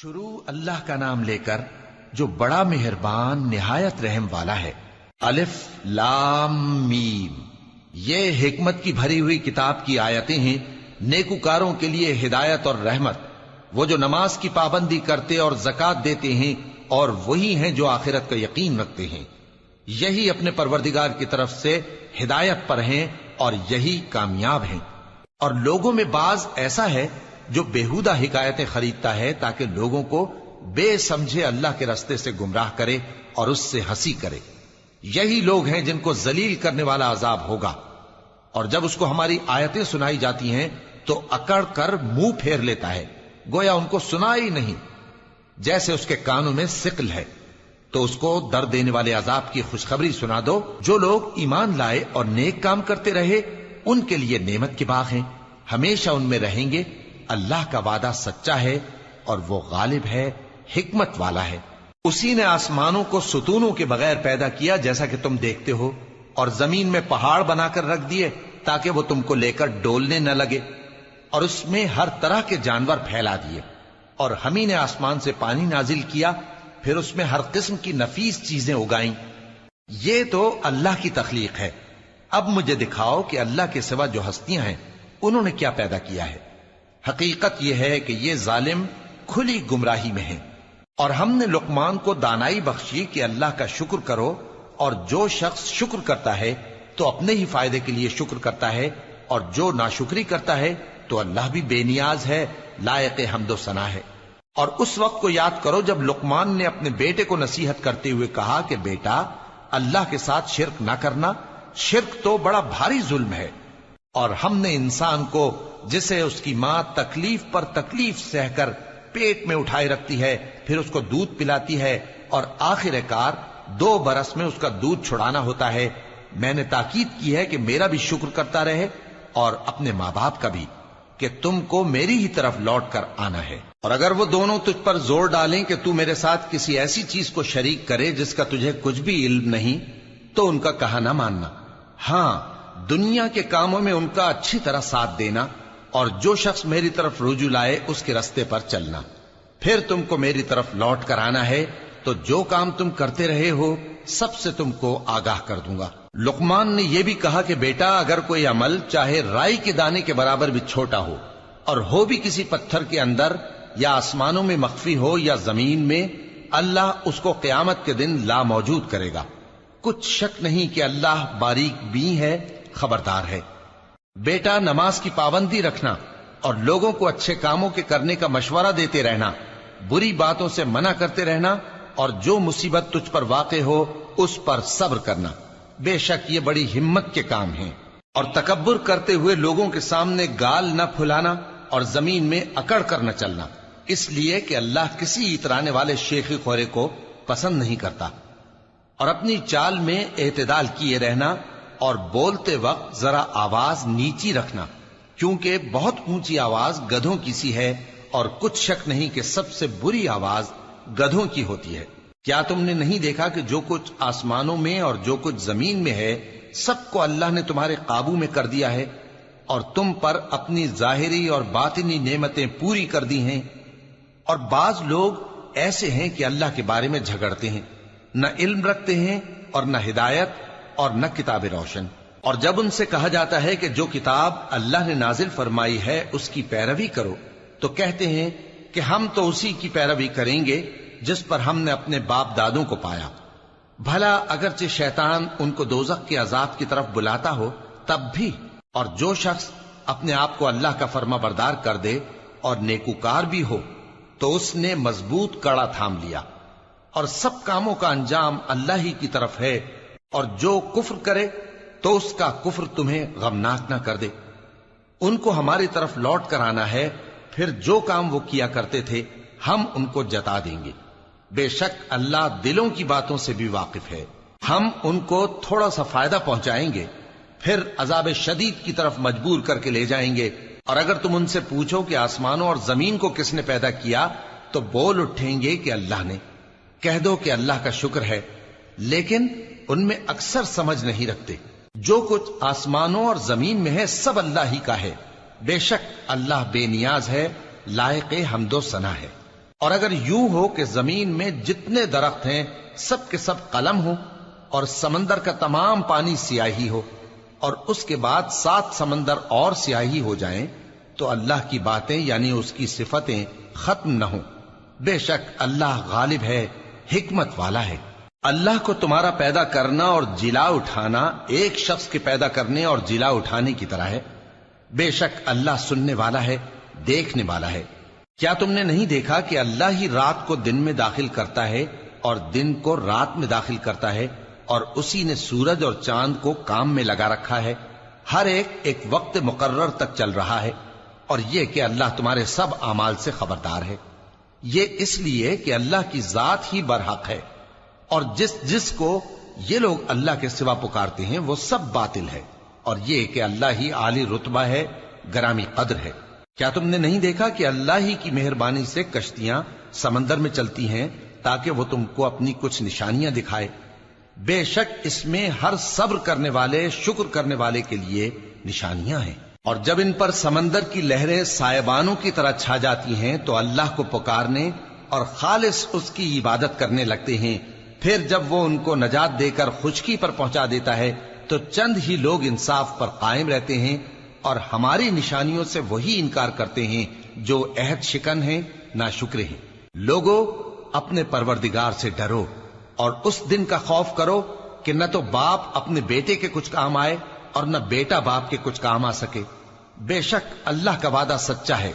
شروع اللہ کا نام لے کر جو بڑا مہربان نہایت رحم والا ہے۔ الف لام میم، یہ حکمت کی بھری ہوئی کتاب کی آیتیں ہیں، نیکوکاروں کے لیے ہدایت اور رحمت، وہ جو نماز کی پابندی کرتے اور زکوٰۃ دیتے ہیں، اور وہی ہیں جو آخرت کا یقین رکھتے ہیں، یہی اپنے پروردگار کی طرف سے ہدایت پر ہیں اور یہی کامیاب ہیں۔ اور لوگوں میں بعض ایسا ہے جو بیہودہ حکایتیں خریدتا ہے تاکہ لوگوں کو بے سمجھے اللہ کے رستے سے گمراہ کرے اور اس سے ہنسی کرے، یہی لوگ ہیں جن کو ذلیل کرنے والا عذاب ہوگا۔ اور جب اس کو ہماری آیتیں سنائی جاتی ہیں تو اکڑ کر منہ پھیر لیتا ہے، گویا ان کو سنا ہی نہیں، جیسے اس کے کانوں میں ثقل ہے۔ تو اس کو درد دینے والے عذاب کی خوشخبری سنا دو۔ جو لوگ ایمان لائے اور نیک کام کرتے رہے ان کے لیے نعمت کے باغ ہیں، ہمیشہ ان میں رہیں گے۔ اللہ کا وعدہ سچا ہے اور وہ غالب ہے، حکمت والا ہے۔ اسی نے آسمانوں کو ستونوں کے بغیر پیدا کیا جیسا کہ تم دیکھتے ہو، اور زمین میں پہاڑ بنا کر رکھ دیے تاکہ وہ تم کو لے کر ڈولنے نہ لگے، اور اس میں ہر طرح کے جانور پھیلا دیے۔ اور ہم ہی نے آسمان سے پانی نازل کیا، پھر اس میں ہر قسم کی نفیس چیزیں اگائیں۔ یہ تو اللہ کی تخلیق ہے۔ اب مجھے دکھاؤ کہ اللہ کے سوا جو ہستیاں ہیں انہوں نے کیا پیدا کیا ہے۔ حقیقت یہ ہے کہ یہ ظالم کھلی گمراہی میں ہیں۔ اور ہم نے لقمان کو دانائی بخشی کہ اللہ کا شکر کرو، اور جو شخص شکر کرتا ہے تو اپنے ہی فائدے کے لیے شکر کرتا ہے، اور جو ناشکری کرتا ہے تو اللہ بھی بے نیاز ہے، لائق حمد و ثنا ہے۔ اور اس وقت کو یاد کرو جب لقمان نے اپنے بیٹے کو نصیحت کرتے ہوئے کہا کہ بیٹا، اللہ کے ساتھ شرک نہ کرنا، شرک تو بڑا بھاری ظلم ہے۔ اور ہم نے انسان کو، جسے اس کی ماں تکلیف پر تکلیف سہ کر پیٹ میں اٹھائے رکھتی ہے، پھر اس کو دودھ پلاتی ہے، اور آخر کار 2 برس میں اس کا دودھ چھڑانا ہوتا ہے، میں نے تاکید کی ہے کہ میرا بھی شکر کرتا رہے اور اپنے ماں باپ کا بھی، کہ تم کو میری ہی طرف لوٹ کر آنا ہے۔ اور اگر وہ دونوں تجھ پر زور ڈالیں کہ تو میرے ساتھ کسی ایسی چیز کو شریک کرے جس کا تجھے کچھ بھی علم نہیں، تو ان کا کہا نہ ماننا، ہاں دنیا کے کاموں میں ان کا اچھی طرح ساتھ دینا، اور جو شخص میری طرف رجوع لائے اس کے رستے پر چلنا، پھر تم کو میری طرف لوٹ کر آنا ہے، تو جو کام تم کرتے رہے ہو سب سے تم کو آگاہ کر دوں گا۔ لقمان نے یہ بھی کہا کہ بیٹا، اگر کوئی عمل چاہے رائی کے دانے کے برابر بھی چھوٹا ہو، اور ہو بھی کسی پتھر کے اندر یا آسمانوں میں مخفی ہو یا زمین میں، اللہ اس کو قیامت کے دن لا موجود کرے گا۔ کچھ شک نہیں کہ اللہ باریک بین ہے، خبردار ہے۔ بیٹا، نماز کی پابندی رکھنا اور لوگوں کو اچھے کاموں کے کرنے کا مشورہ دیتے رہنا، بری باتوں سے منع کرتے رہنا، اور جو مصیبت تجھ پر واقع ہو اس پر صبر کرنا، بے شک یہ بڑی ہمت کے کام ہیں۔ اور تکبر کرتے ہوئے لوگوں کے سامنے گال نہ پھلانا اور زمین میں اکڑ کر نہ چلنا، اس لیے کہ اللہ کسی اترانے والے شیخی خورے کو پسند نہیں کرتا۔ اور اپنی چال میں اعتدال کیے رہنا، اور بولتے وقت ذرا آواز نیچی رکھنا، کیونکہ بہت اونچی آواز گدھوں کی سی ہے، اور کچھ شک نہیں کہ سب سے بری آواز گدھوں کی ہوتی ہے۔ کیا تم نے نہیں دیکھا کہ جو کچھ آسمانوں میں اور جو کچھ زمین میں ہے سب کو اللہ نے تمہارے قابو میں کر دیا ہے، اور تم پر اپنی ظاہری اور باطنی نعمتیں پوری کر دی ہیں۔ اور بعض لوگ ایسے ہیں کہ اللہ کے بارے میں جھگڑتے ہیں، نہ علم رکھتے ہیں اور نہ ہدایت اور نہ کتاب روشن۔ اور جب ان سے کہا جاتا ہے کہ جو کتاب اللہ نے نازل فرمائی ہے اس کی پیروی کرو، تو کہتے ہیں کہ ہم تو اسی کی پیروی کریں گے جس پر ہم نے اپنے باپ دادوں کو پایا۔ بھلا اگرچہ شیطان ان کو دوزخ کے عذاب کی طرف بلاتا ہو تب بھی۔ اور جو شخص اپنے آپ کو اللہ کا فرما بردار کر دے اور نیکوکار بھی ہو تو اس نے مضبوط کڑا تھام لیا، اور سب کاموں کا انجام اللہ ہی کی طرف ہے۔ اور جو کفر کرے تو اس کا کفر تمہیں غمناک نہ کر دے۔ ان کو ہماری طرف لوٹ کر آنا ہے، پھر جو کام وہ کیا کرتے تھے ہم ان کو جتا دیں گے۔ بے شک اللہ دلوں کی باتوں سے بھی واقف ہے۔ ہم ان کو تھوڑا سا فائدہ پہنچائیں گے، پھر عذاب شدید کی طرف مجبور کر کے لے جائیں گے۔ اور اگر تم ان سے پوچھو کہ آسمانوں اور زمین کو کس نے پیدا کیا، تو بول اٹھیں گے کہ اللہ نے۔ کہہ دو کہ اللہ کا شکر ہے، لیکن ان میں اکثر سمجھ نہیں رکھتے۔ جو کچھ آسمانوں اور زمین میں ہے سب اللہ ہی کا ہے، بے شک اللہ بے نیاز ہے، لائق حمد و ثنا ہے۔ اور اگر یوں ہو کہ زمین میں جتنے درخت ہیں سب کے سب قلم ہو، اور سمندر کا تمام پانی سیاہی ہو، اور اس کے بعد 7 سمندر اور سیاہی ہو جائیں، تو اللہ کی باتیں یعنی اس کی صفتیں ختم نہ ہوں۔ بے شک اللہ غالب ہے، حکمت والا ہے۔ اللہ کو تمہارا پیدا کرنا اور جلا اٹھانا ایک شخص کے پیدا کرنے اور جلا اٹھانے کی طرح ہے۔ بے شک اللہ سننے والا ہے، دیکھنے والا ہے۔ کیا تم نے نہیں دیکھا کہ اللہ ہی رات کو دن میں داخل کرتا ہے اور دن کو رات میں داخل کرتا ہے، اور اسی نے سورج اور چاند کو کام میں لگا رکھا ہے، ہر ایک وقت مقرر تک چل رہا ہے، اور یہ کہ اللہ تمہارے سب اعمال سے خبردار ہے۔ یہ اس لیے کہ اللہ کی ذات ہی برحق ہے، اور جس کو یہ لوگ اللہ کے سوا پکارتے ہیں وہ سب باطل ہے، اور یہ کہ اللہ ہی عالی رتبہ ہے، گرامی قدر ہے۔ کیا تم نے نہیں دیکھا کہ اللہ ہی کی مہربانی سے کشتیاں سمندر میں چلتی ہیں تاکہ وہ تم کو اپنی کچھ نشانیاں دکھائے؟ بے شک اس میں ہر صبر کرنے والے، شکر کرنے والے کے لیے نشانیاں ہیں۔ اور جب ان پر سمندر کی لہریں سائبانوں کی طرح چھا جاتی ہیں تو اللہ کو پکارنے اور خالص اس کی عبادت کرنے لگتے ہیں، پھر جب وہ ان کو نجات دے کر خشکی پر پہنچا دیتا ہے تو چند ہی لوگ انصاف پر قائم رہتے ہیں، اور ہماری نشانیوں سے وہی انکار کرتے ہیں جو عہد شکن ہیں، ناشکرے ہیں۔ لوگو اپنے پروردگار سے ڈرو اور اس دن کا خوف کرو کہ نہ تو باپ اپنے بیٹے کے کچھ کام آئے اور نہ بیٹا باپ کے کچھ کام آ سکے۔ بے شک اللہ کا وعدہ سچا ہے،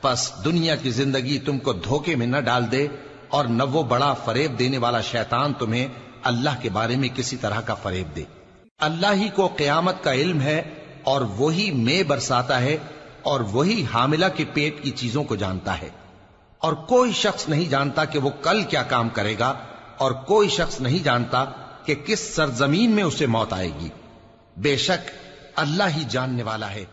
پس دنیا کی زندگی تم کو دھوکے میں نہ ڈال دے، اور نہ وہ بڑا فریب دینے والا شیطان تمہیں اللہ کے بارے میں کسی طرح کا فریب دے۔ اللہ ہی کو قیامت کا علم ہے، اور وہی مے برساتا ہے، اور وہی حاملہ کے پیٹ کی چیزوں کو جانتا ہے، اور کوئی شخص نہیں جانتا کہ وہ کل کیا کام کرے گا، اور کوئی شخص نہیں جانتا کہ کس سرزمین میں اسے موت آئے گی۔ بے شک اللہ ہی جاننے والا ہے،